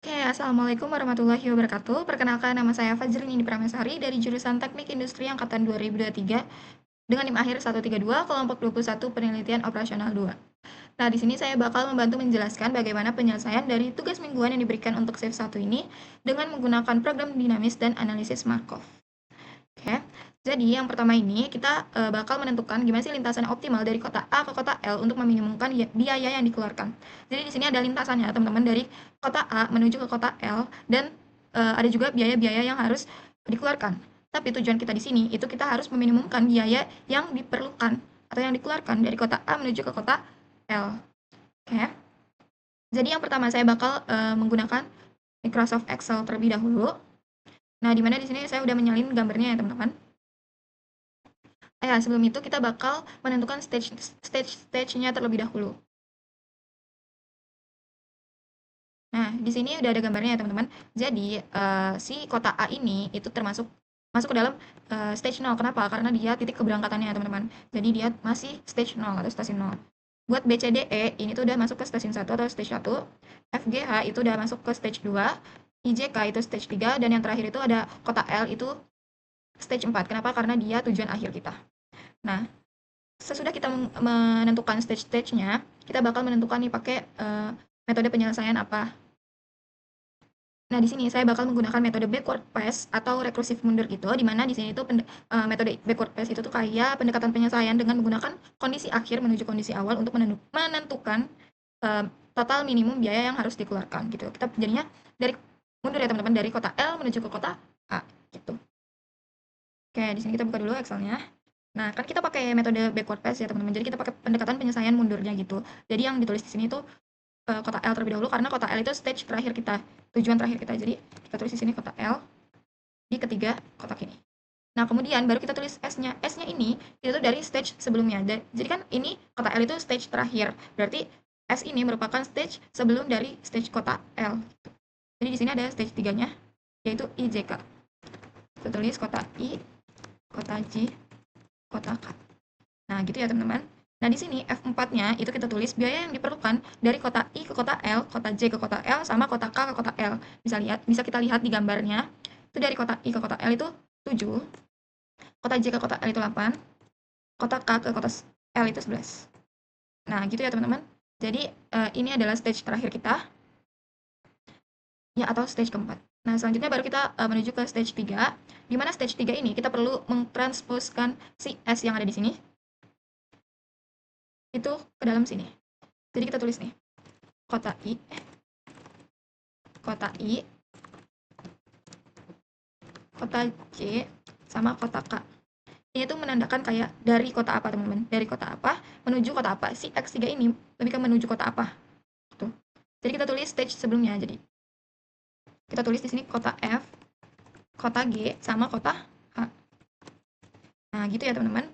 Oke, Assalamualaikum warahmatullahi wabarakatuh. Perkenalkan, nama saya Fajrin Indi Pramesari dari jurusan Teknik Industri Angkatan 2023 dengan NIM akhir 132, kelompok 21 penelitian operasional 2. Nah, di sini saya bakal membantu menjelaskan bagaimana penyelesaian dari tugas mingguan yang diberikan untuk shift 1 ini dengan menggunakan program dinamis dan analisis Markov. Oke, jadi yang pertama ini kita bakal menentukan gimana sih lintasan yang optimal dari kota A ke kota L untuk meminimumkan biaya yang dikeluarkan. Jadi di sini ada lintasannya teman-teman dari kota A menuju ke kota L dan ada juga biaya-biaya yang harus dikeluarkan. Tapi tujuan kita di sini itu kita harus meminimumkan biaya yang diperlukan atau yang dikeluarkan dari kota A menuju ke kota L. Oke. Jadi yang pertama saya bakal menggunakan Microsoft Excel terlebih dahulu. Nah, di mana di sini saya udah menyalin gambarnya ya, teman-teman. Ya, sebelum itu kita bakal menentukan stage-nya terlebih dahulu. Nah, di sini udah ada gambarnya ya, teman-teman. Jadi, si kota A ini itu masuk ke dalam stage 0. Kenapa? Karena dia titik keberangkatannya ya, teman-teman. Jadi dia masih stage 0 atau stasiun 0. Buat B, C, D, E, ini tuh udah masuk ke stasiun 1 atau stage 1. F, G, H itu udah masuk ke stage 2. I, J, K itu stage 3. Dan yang terakhir itu ada kota L itu stage 4. Kenapa? Karena dia tujuan akhir kita. Nah, sesudah kita menentukan stage-nya, kita bakal menentukan nih pakai metode penyelesaian apa. Nah, di sini saya bakal menggunakan metode backward pass atau rekursif mundur gitu, di mana di sini tuh metode backward pass itu tuh kayak pendekatan penyelesaian dengan menggunakan kondisi akhir menuju kondisi awal untuk menentukan total minimum biaya yang harus dikeluarkan gitu. Kita jadinya dari mundur ya teman-teman, dari kota L menuju ke kota A gitu. Oke, di sini kita buka dulu Excelnya. Nah, kan kita pakai metode backward pass ya teman-teman. Jadi kita pakai pendekatan penyelesaian mundurnya gitu. Jadi yang ditulis di sini tuh kota L terlebih dahulu karena kota L itu stage terakhir kita, tujuan terakhir kita. Jadi kita tulis di sini kota L di ketiga kotak ini. Nah, kemudian baru kita tulis S-nya. S-nya ini itu dari stage sebelumnya. Jadi kan ini kota L itu stage terakhir. Berarti S ini merupakan stage sebelum dari stage kota L. Jadi di sini ada stage 3-nya yaitu IJK. Kita tulis kota I, kota J, kota K. Nah, gitu ya teman-teman. Nah, di sini F4-nya itu kita tulis biaya yang diperlukan dari kota I ke kota L, kota J ke kota L, sama kota K ke kota L. Bisa kita lihat di gambarnya. Itu dari kota I ke kota L itu 7, kota J ke kota L itu 8, kota K ke kota L itu 11. Nah, gitu ya teman-teman. Jadi, ini adalah stage terakhir kita, ya atau stage keempat. Nah, selanjutnya baru kita menuju ke stage 3, di mana stage 3 ini kita perlu mentransposkan si S yang ada di sini itu ke dalam sini. Jadi kita tulis nih, kota I, kota I, kota J, sama kota K. Ini tuh menandakan kayak dari kota apa teman-teman, dari kota apa menuju kota apa. Si X3 ini lebih ke menuju kota apa. Gitu. Jadi kita tulis stage sebelumnya. Jadi kita tulis di sini kota F, kota G, sama kota H. Nah gitu ya teman-teman.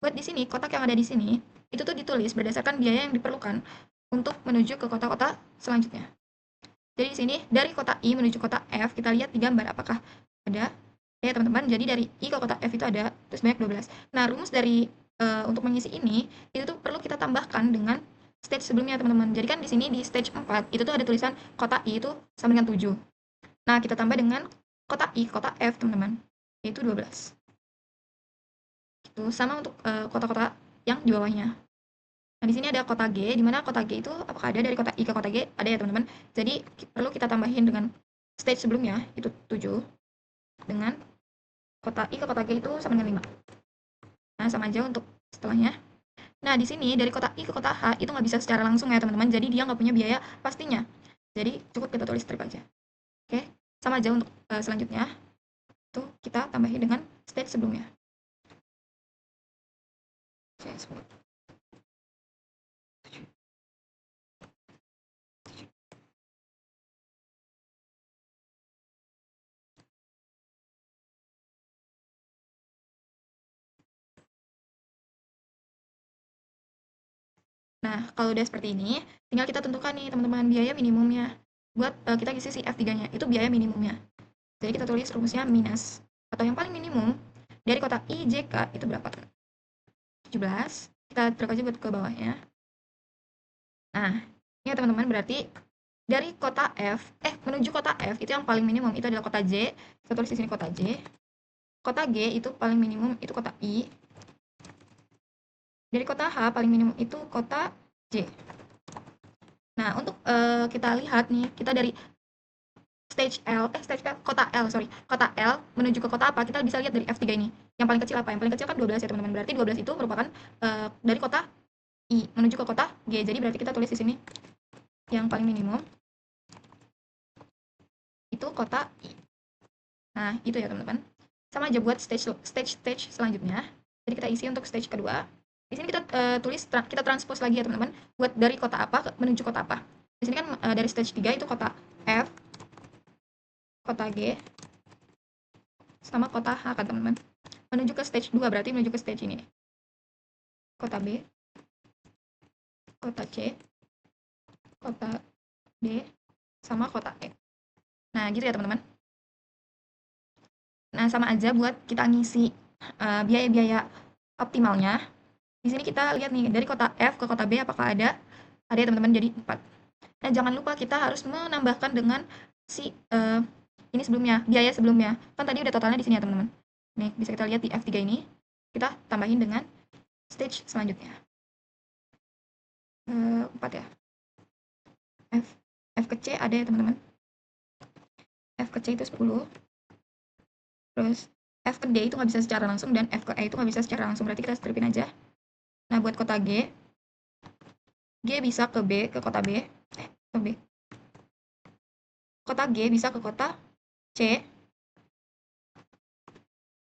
Buat di sini, kotak yang ada di sini, itu tuh ditulis berdasarkan biaya yang diperlukan untuk menuju ke kota-kota selanjutnya. Jadi di sini dari kota I menuju kota F, kita lihat di gambar apakah ada ya teman-teman. Jadi dari I ke kota F itu ada terus banyak 12. Nah, rumus dari untuk mengisi ini itu tuh perlu kita tambahkan dengan stage sebelumnya teman-teman. Jadi kan di sini di stage 4 itu tuh ada tulisan kota I itu sama dengan 7. Nah, kita tambah dengan kota I, kota F teman-teman, yaitu 12. Itu sama untuk kota-kota yang di bawahnya. Nah, di sini ada kota G, di mana kota G itu apakah ada dari kota I ke kota G? Ada ya, teman-teman. Jadi, perlu kita tambahin dengan stage sebelumnya, itu 7, dengan kota I ke kota G itu sama dengan 5. Nah, sama aja untuk setelahnya. Nah, di sini dari kota I ke kota H itu nggak bisa secara langsung ya, teman-teman. Jadi, dia nggak punya biaya pastinya. Jadi, cukup kita tulis strip aja. Oke, sama aja untuk selanjutnya. Tuh, kita tambahin dengan stage sebelumnya. Oke, 10. Nah, kalau udah seperti ini, tinggal kita tentukan nih teman-teman biaya minimumnya. Buat kita isi si F3-nya, itu biaya minimumnya. Jadi kita tulis rumusnya minus, atau yang paling minimum, dari kota I, J, K itu berapa? 17. Kita drag aja buat ke bawahnya. Nah, ini ya teman-teman berarti dari kota F, menuju kota F itu yang paling minimum itu adalah kota J. Kita tulis di sini kota J. Kota G itu paling minimum itu kota I. Dari kota H paling minimum itu kota J. Nah, untuk kita lihat nih, kita dari kota L, sorry, kota L menuju ke kota apa, kita bisa lihat dari F3 ini. Yang paling kecil apa? Yang paling kecil kan 12 ya teman-teman. Berarti 12 itu merupakan dari kota I menuju ke kota G. Jadi berarti kita tulis di sini yang paling minimum itu kota I. Nah, itu ya teman-teman. Sama aja buat stage selanjutnya. Jadi kita isi untuk stage kedua. Di sini kita kita transpose lagi ya teman-teman. Buat dari kota apa menuju kota apa. Di sini kan dari stage 3 itu kota F, kota G, sama kota H kan teman-teman. Menuju ke stage 2 berarti menuju ke stage ini nih. Kota B, kota C, kota D, sama kota E. Nah, gitu ya teman-teman. Nah, sama aja buat kita ngisi biaya-biaya optimalnya. Di sini kita lihat nih dari kota F ke kota B apakah ada? Ada ya teman-teman, jadi 4. Nah, jangan lupa kita harus menambahkan dengan si ini sebelumnya, biaya sebelumnya. Kan tadi udah totalnya di sini ya teman-teman. Nih, bisa kita lihat di F3 ini. Kita tambahin dengan stage selanjutnya. 4 ya. F ke C ada ya teman-teman. F ke C itu 10. Terus F ke D itu nggak bisa secara langsung dan F ke E itu nggak bisa secara langsung. Berarti kita stripin aja. Nah, buat kota G, G bisa ke B, ke kota B. Ke B. Kota G bisa ke kota C.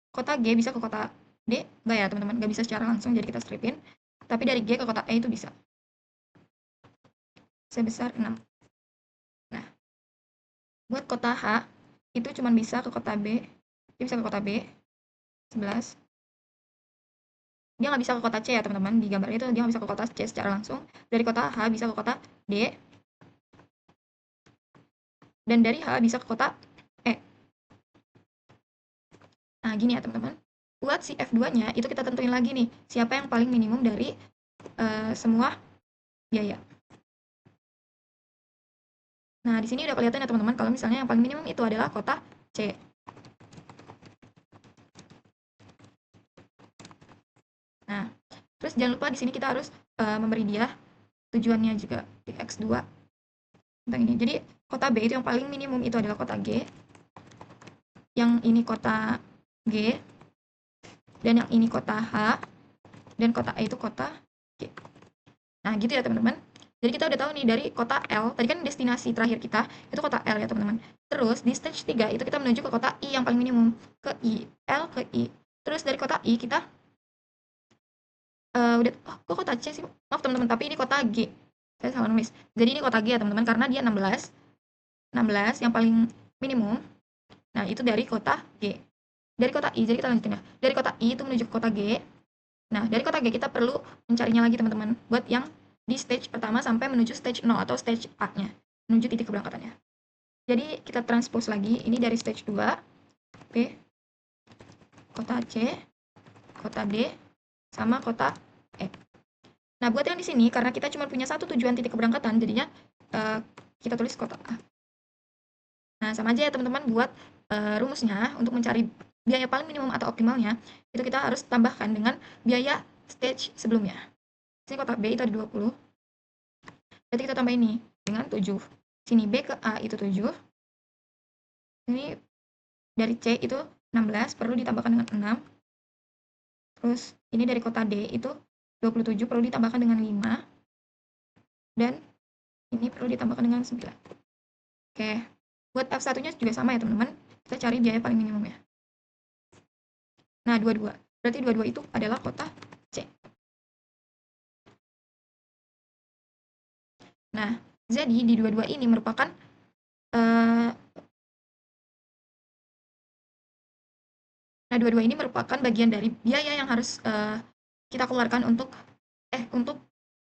Kota G bisa ke kota D. Nggak ya teman-teman, nggak bisa secara langsung. Jadi kita stripin. Tapi dari G ke kota E itu bisa. Sebesar 6. Nah, buat kota H, itu cuma bisa ke kota B. Dia bisa ke kota B, 11. Dia nggak bisa ke kota C ya teman-teman. Di gambar itu dia nggak bisa ke kota C secara langsung. Dari kota H bisa ke kota D. Dan dari H bisa ke kota E. Nah, gini ya teman-teman. Buat si F2-nya, itu kita tentuin lagi nih. Siapa yang paling minimum dari semua biaya. Nah, di sini udah kelihatan ya teman-teman, kalau misalnya yang paling minimum itu adalah kota C. Nah, terus jangan lupa di sini kita harus memberi dia tujuannya juga di X2 tentang ini. Jadi, kota B itu yang paling minimum itu adalah kota G. Yang ini kota G. Dan yang ini kota H. Dan kota E itu kota G. Nah, gitu ya teman-teman. Jadi kita udah tahu nih dari kota L, tadi kan destinasi terakhir kita itu kota L ya teman-teman. Terus di stage 3 itu kita menuju ke kota I yang paling minimum, ke I, L ke I. Terus dari kota I kita udah, kok kota C sih? Maaf teman-teman, tapi ini kota G. Saya salah nulis. Jadi ini kota G ya teman-teman, karena dia 16. 16 yang paling minimum. Nah, itu dari kota G. Dari kota I, jadi kita lanjutin ya. Dari kota I itu menuju ke kota G. Nah, dari kota G kita perlu mencarinya lagi teman-teman, buat yang di stage pertama sampai menuju stage 0 atau stage A-nya, menuju titik keberangkatannya. Jadi kita transpose lagi, ini dari stage 2, B, kota C, kota D, sama kota E. Nah, buat yang di sini, karena kita cuma punya satu tujuan titik keberangkatan, jadinya kita tulis kota A. Nah, sama aja ya teman-teman, buat rumusnya untuk mencari biaya paling minimum atau optimalnya, itu kita harus tambahkan dengan biaya stage sebelumnya. Sini kota B itu ada 20. Berarti kita tambah ini dengan 7. Sini B ke A itu 7. Ini dari C itu 16, perlu ditambahkan dengan 6. Terus ini dari kota D itu 27, perlu ditambahkan dengan 5. Dan ini perlu ditambahkan dengan 9. Oke. Buat F1-nya juga sama ya teman-teman. Kita cari biaya paling minimum ya. Nah, 22. Berarti 22 itu adalah kota C. Nah, jadi di 22 ini merupakan Nah, dua-dua ini merupakan bagian dari biaya yang harus kita keluarkan untuk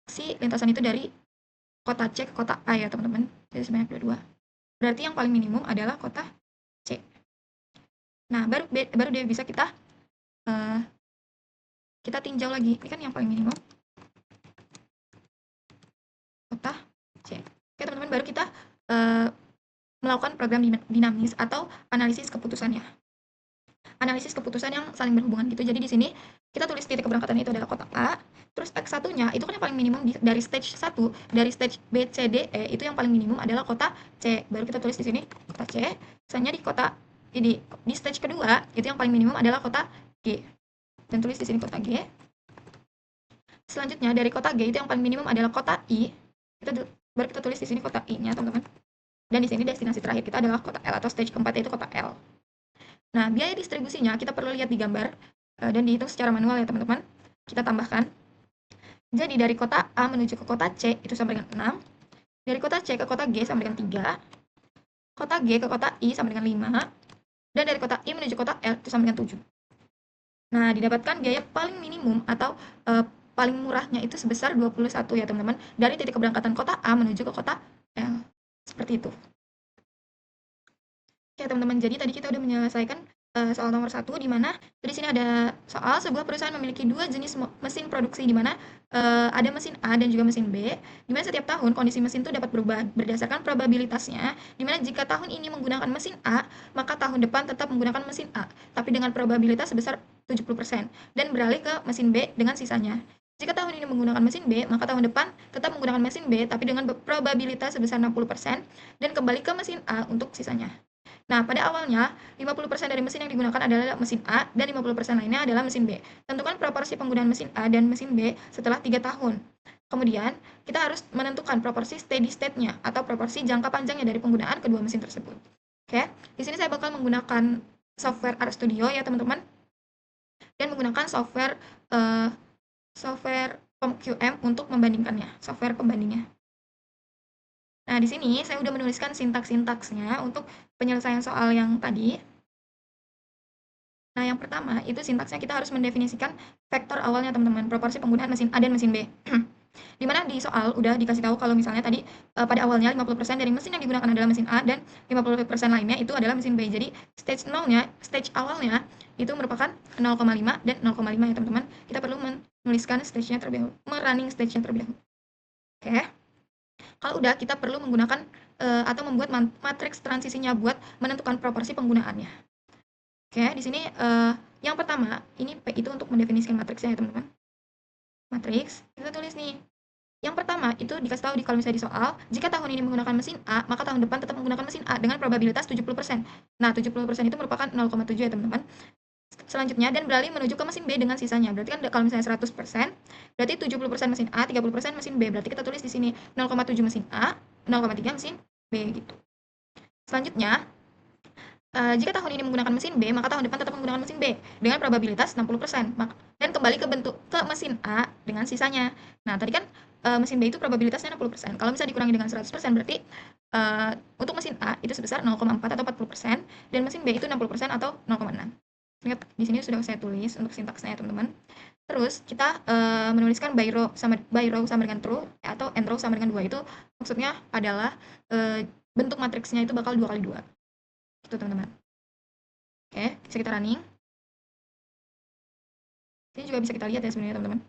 si lintasan itu dari kota C ke kota A ya teman-teman. Jadi sebanyak dua-dua. Berarti yang paling minimum adalah kota C. Nah, baru dia bisa kita tinjau lagi. Ini kan yang paling minimum kota C. Oke teman-teman, baru kita eh, melakukan program dinamis atau analisis keputusannya. Analisis keputusan yang saling berhubungan gitu. Jadi di sini kita tulis titik keberangkatannya itu adalah kotak A, terus X1-nya itu kan yang paling minimum dari stage 1, dari stage B, C, D, E itu yang paling minimum adalah kota C. Baru kita tulis di sini kota C. Misalnya di stage kedua itu yang paling minimum adalah kota G. Dan tulis di sini kota G. Selanjutnya dari kota G itu yang paling minimum adalah kota I. Baru kita tulis di sini kota I-nya, teman-teman. Dan di sini destinasi terakhir kita adalah kota L atau stage keempat yaitu kota L. Nah, biaya distribusinya kita perlu lihat di gambar dan dihitung secara manual ya teman-teman. Kita tambahkan. Jadi dari kota A menuju ke kota C itu sama dengan 6. Dari kota C ke kota G sama dengan 3. Kota G ke kota I sama dengan 5. Dan dari kota I menuju kota L itu sama dengan 7. Nah, didapatkan biaya paling minimum atau paling murahnya itu sebesar 21 ya teman-teman. Dari titik keberangkatan kota A menuju ke kota L. Seperti itu. Oke teman-teman, jadi tadi kita udah menyelesaikan soal nomor 1 di mana di sini ada soal sebuah perusahaan memiliki dua jenis mesin produksi di mana ada mesin A dan juga mesin B, di mana setiap tahun kondisi mesin itu dapat berubah berdasarkan probabilitasnya, di mana jika tahun ini menggunakan mesin A, maka tahun depan tetap menggunakan mesin A, tapi dengan probabilitas sebesar 70% dan beralih ke mesin B dengan sisanya. Jika tahun ini menggunakan mesin B, maka tahun depan tetap menggunakan mesin B tapi dengan probabilitas sebesar 60% dan kembali ke mesin A untuk sisanya. Nah, pada awalnya, 50% dari mesin yang digunakan adalah mesin A dan 50% lainnya adalah mesin B. Tentukan proporsi penggunaan mesin A dan mesin B setelah 3 tahun. Kemudian, kita harus menentukan proporsi steady state-nya atau proporsi jangka panjangnya dari penggunaan kedua mesin tersebut. Oke, di sini saya bakal menggunakan software RStudio ya teman-teman, dan menggunakan software PomQM untuk membandingkannya, software pembandingnya. Nah, di sini saya udah menuliskan sintaks-sintaksnya untuk penyelesaian soal yang tadi. Nah, yang pertama itu sintaksnya kita harus mendefinisikan vektor awalnya teman-teman, proporsi penggunaan mesin A dan mesin B. Di mana di soal udah dikasih tahu kalau misalnya tadi pada awalnya 50% dari mesin yang digunakan adalah mesin A dan 50% lainnya itu adalah mesin B. Jadi stage awalnya itu merupakan 0,5 dan 0,5 ya teman-teman. Kita perlu menuliskan stage-nya terlebih dahulu, merunning stage-nya terlebih dahulu. Oke. Kalau udah kita perlu menggunakan atau membuat matriks transisinya buat menentukan proporsi penggunaannya. Oke, di sini yang pertama, ini P itu untuk mendefinisikan matriksnya ya teman-teman. Matriks, kita tulis nih. Yang pertama itu dikasih tahu kalau misalnya di soal, jika tahun ini menggunakan mesin A, maka tahun depan tetap menggunakan mesin A dengan probabilitas 70%. Nah, 70% itu merupakan 0,7 ya teman-teman. Selanjutnya, dan beralih menuju ke mesin B dengan sisanya. Berarti kan kalau misalnya 100%, berarti 70% mesin A, 30% mesin B. Berarti kita tulis di sini 0,7 mesin A, 0,3 mesin B gitu. Selanjutnya, jika tahun ini menggunakan mesin B, maka tahun depan tetap menggunakan mesin B dengan probabilitas 60%. Dan kembali ke mesin A dengan sisanya. Nah, tadi kan mesin B itu probabilitasnya 60%. Kalau misalnya dikurangi dengan 100%, berarti untuk mesin A itu sebesar 0,4 atau 40%, dan mesin B itu 60% atau 0,6. Ingat, di sini sudah saya tulis untuk sintaksnya ya teman-teman. Terus kita menuliskan by row sama dengan true atau and row sama dengan 2. Itu maksudnya adalah bentuk matriksnya itu bakal 2 kali 2. Itu teman-teman. Oke, bisa kita running. Ini juga bisa kita lihat ya sebenarnya teman-teman.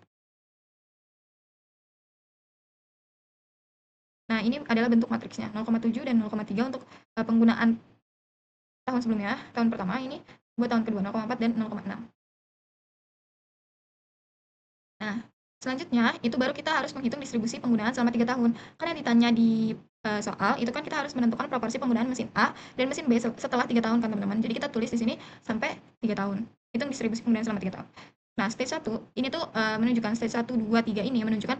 Nah, ini adalah bentuk matriksnya 0,7 dan 0,3 untuk penggunaan tahun sebelumnya, tahun pertama. Ini buat tahun kedua 0,4 dan 0,6. Nah, selanjutnya itu baru kita harus menghitung distribusi penggunaan selama 3 tahun. Karena ditanya di soal, itu kan kita harus menentukan proporsi penggunaan mesin A dan mesin B setelah 3 tahun kan teman-teman. Jadi kita tulis di sini sampai 3 tahun. Hitung distribusi penggunaan selama 3 tahun. Nah, stage 1 ini tuh menunjukkan stage 1, 2, 3 ini menunjukkan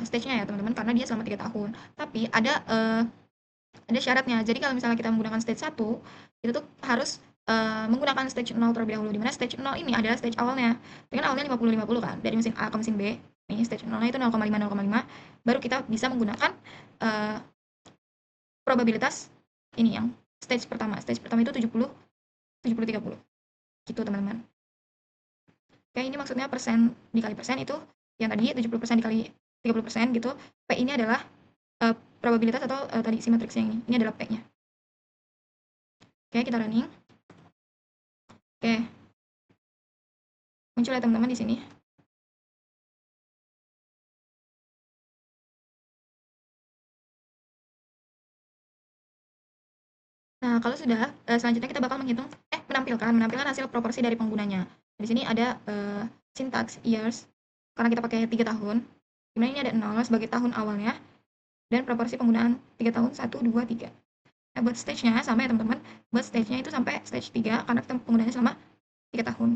stage-nya ya teman-teman karena dia selama 3 tahun. Tapi ada syaratnya. Jadi kalau misalnya kita menggunakan stage 1, itu tuh harus menggunakan stage 0 terlebih dahulu. Di mana stage 0 ini adalah stage awalnya. Dengan awalnya 50-50 kan, dari mesin A ke mesin B. Nih stage 0-nya itu 0,5 baru kita bisa menggunakan probabilitas ini yang stage pertama. Stage pertama itu 70 30. Gitu teman-teman. Oke, ini maksudnya persen dikali persen itu yang tadi 70% dikali 30% gitu. P ini adalah probabilitas atau tadi si matriksnya ini. Ini adalah P-nya. Oke, kita running. Oke. Muncul ya teman-teman di sini. Nah, kalau sudah, selanjutnya kita bakal menampilkan hasil proporsi dari penggunanya. Di sini ada, syntax years, karena kita pakai 3 tahun, di mana ini ada 0 sebagai tahun awalnya, dan proporsi penggunaan 3 tahun, 1, 2, 3. Nah, buat stage-nya sama ya teman-teman, buat stage-nya itu sampai stage 3 karena kita penggunaannya selama 3 tahun.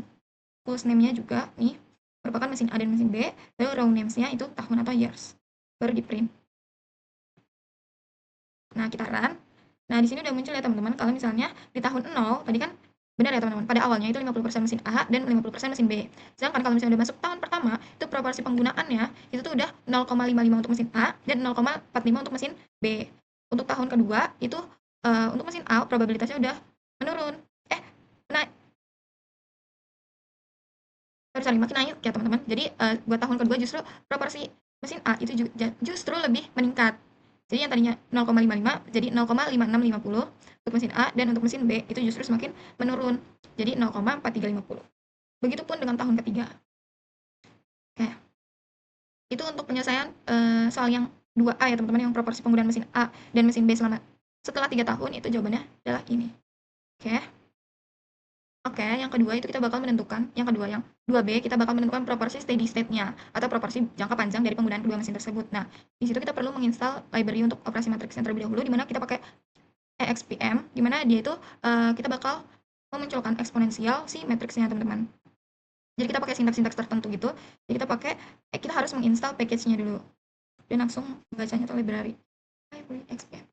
Pulse name-nya juga nih, merupakan mesin A dan mesin B, lalu row names-nya itu tahun atau years, baru di-print. Nah, kita run. Nah, di sini udah muncul ya teman-teman, kalau misalnya di tahun 0, tadi kan benar ya teman-teman, pada awalnya itu 50% mesin A dan 50% mesin B. Sedangkan kalau misalnya udah masuk tahun pertama, itu proporsi penggunaannya itu tuh udah 0,55 untuk mesin A dan 0,45 untuk mesin B. Untuk tahun kedua itu untuk mesin A probabilitasnya udah menurun. Naik, sorry, makin naik ya teman-teman. Jadi buat tahun kedua justru proporsi mesin A itu justru lebih meningkat. Jadi yang tadinya 0,55 jadi 0,5650 untuk mesin A, dan untuk mesin B itu justru semakin menurun. Jadi 0,4350. Begitupun dengan tahun ketiga. Oke. Itu untuk penyelesaian soal yang 2A ya teman-teman, yang proporsi penggunaan mesin A dan mesin B setelah 3 tahun, itu jawabannya adalah ini. Oke. Oke, yang kedua itu kita bakal menentukan, yang 2B kita bakal menentukan proporsi steady state-nya atau proporsi jangka panjang dari penggunaan kedua mesin tersebut. Nah, di situ kita perlu menginstal library untuk operasi matriksnya terlebih dahulu, di mana kita pakai EXPM, di mana dia itu kita bakal memunculkan eksponensial si matriksnya teman-teman. Jadi kita pakai sintaks-sintaks tertentu gitu. Jadi kita harus menginstal package-nya dulu dan langsung bacanya ke library EXPM.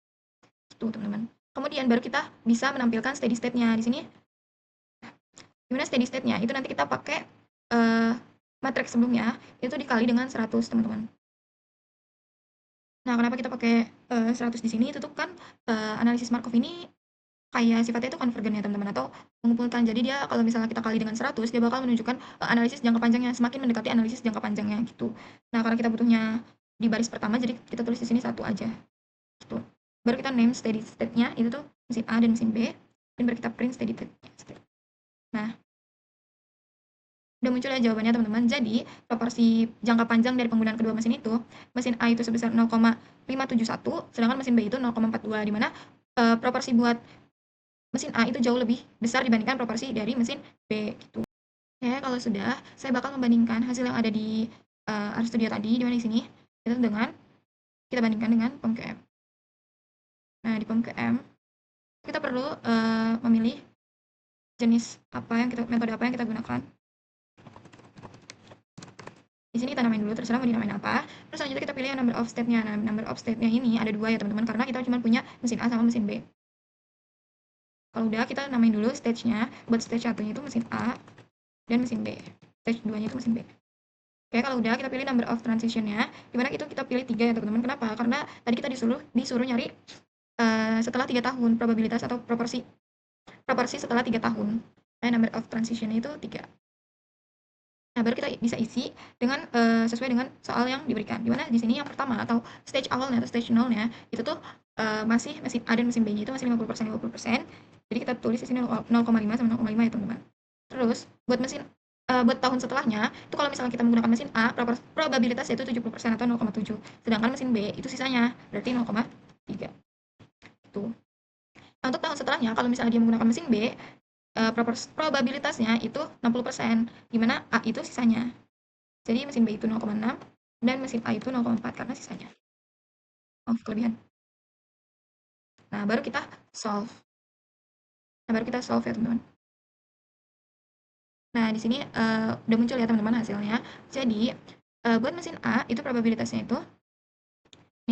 Itu teman-teman. Kemudian baru kita bisa menampilkan steady state-nya di sini. Gimana steady state-nya? Itu nanti kita pakai matriks sebelumnya itu dikali dengan 100 teman-teman. Nah, kenapa kita pakai 100 di sini? Itu tuh kan analisis Markov ini kayak sifatnya itu konvergen ya teman-teman, atau mengumpulkan. Jadi dia kalau misalnya kita kali dengan 100, dia bakal menunjukkan analisis jangka panjangnya, semakin mendekati analisis jangka panjangnya gitu. Nah, karena kita butuhnya di baris pertama, jadi kita tulis di sini 1 aja gitu. Baru kita name steady state-nya itu tuh mesin A dan mesin B, dan baru kita print steady state. Nah, udah muncul ya jawabannya teman-teman. Jadi proporsi jangka panjang dari penggunaan kedua mesin itu, mesin A itu sebesar 0,571, sedangkan mesin B itu 0,42, di mana proporsi buat mesin A itu jauh lebih besar dibandingkan proporsi dari mesin B gitu. Ya, kalau sudah, saya bakal membandingkan hasil yang ada di RStudio tadi, di mana di sini itu dengan kita bandingkan dengan POM-QM. Nah, di POM-QM kita perlu memilih metode apa yang kita gunakan. Di sini kita namain dulu, terserah mau dinamain apa. Terus selanjutnya kita pilih yang number of state-nya. Nah, number of state-nya ini ada 2 ya teman-teman, karena kita cuma punya mesin A sama mesin B. Kalau udah, kita namain dulu stage-nya. Buat stage 1-nya itu mesin A dan mesin B. Stage 2-nya itu mesin B. Oke, kalau udah, kita pilih number of transition-nya. Dimana itu kita pilih 3 ya teman-teman. Kenapa? Karena tadi kita disuruh nyari setelah 3 tahun, probabilitas atau proporsi setelah 3 tahun. Nah, number of transition-nya itu 3. Nah, baru kita bisa isi dengan sesuai dengan soal yang diberikan. Dimana di sini yang pertama atau stage awalnya atau stage 0-nya itu tuh masih mesin A dan mesin B-nya itu masih 50%, 50%. Jadi kita tulis di sini 0,5 sama 0,5 ya teman-teman. Terus buat tahun setelahnya itu kalau misalnya kita menggunakan mesin A, probabilitas itu 70% atau 0,7. Sedangkan mesin B itu sisanya berarti 0,3. Itu. Nah, untuk tahun setelahnya kalau misalnya dia menggunakan mesin B, probabilitasnya itu 60%, di mana A itu sisanya. Jadi mesin B itu 0,6 dan mesin A itu 0,4 karena sisanya. Kelebihan. Nah, baru kita solve. Ya, teman-teman. Nah, di sini udah muncul ya teman-teman hasilnya. Jadi, buat mesin A itu probabilitasnya itu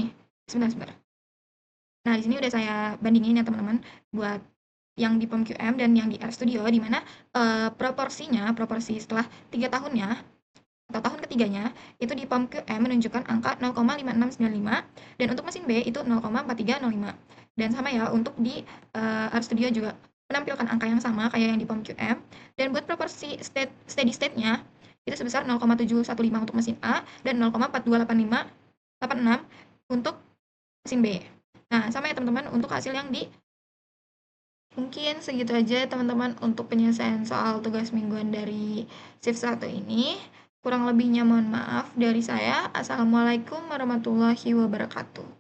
nih, sebentar. Nah, di sini udah saya bandingin ya teman-teman buat yang di POM-QM dan yang di RStudio, di mana proporsi setelah 3 tahunnya atau tahun ketiganya itu di POM-QM menunjukkan angka 0,5695, dan untuk mesin B itu 0,4305. Dan sama ya, untuk di RStudio juga menampilkan angka yang sama kayak yang di POM-QM. Dan buat proporsi steady state-nya itu sebesar 0,715 untuk mesin A dan 0,4286 untuk mesin B. Nah, sama ya teman-teman untuk hasil yang di. Mungkin segitu aja teman-teman untuk penyelesaian soal tugas mingguan dari shift 1 ini. Kurang lebihnya mohon maaf dari saya. Assalamualaikum warahmatullahi wabarakatuh.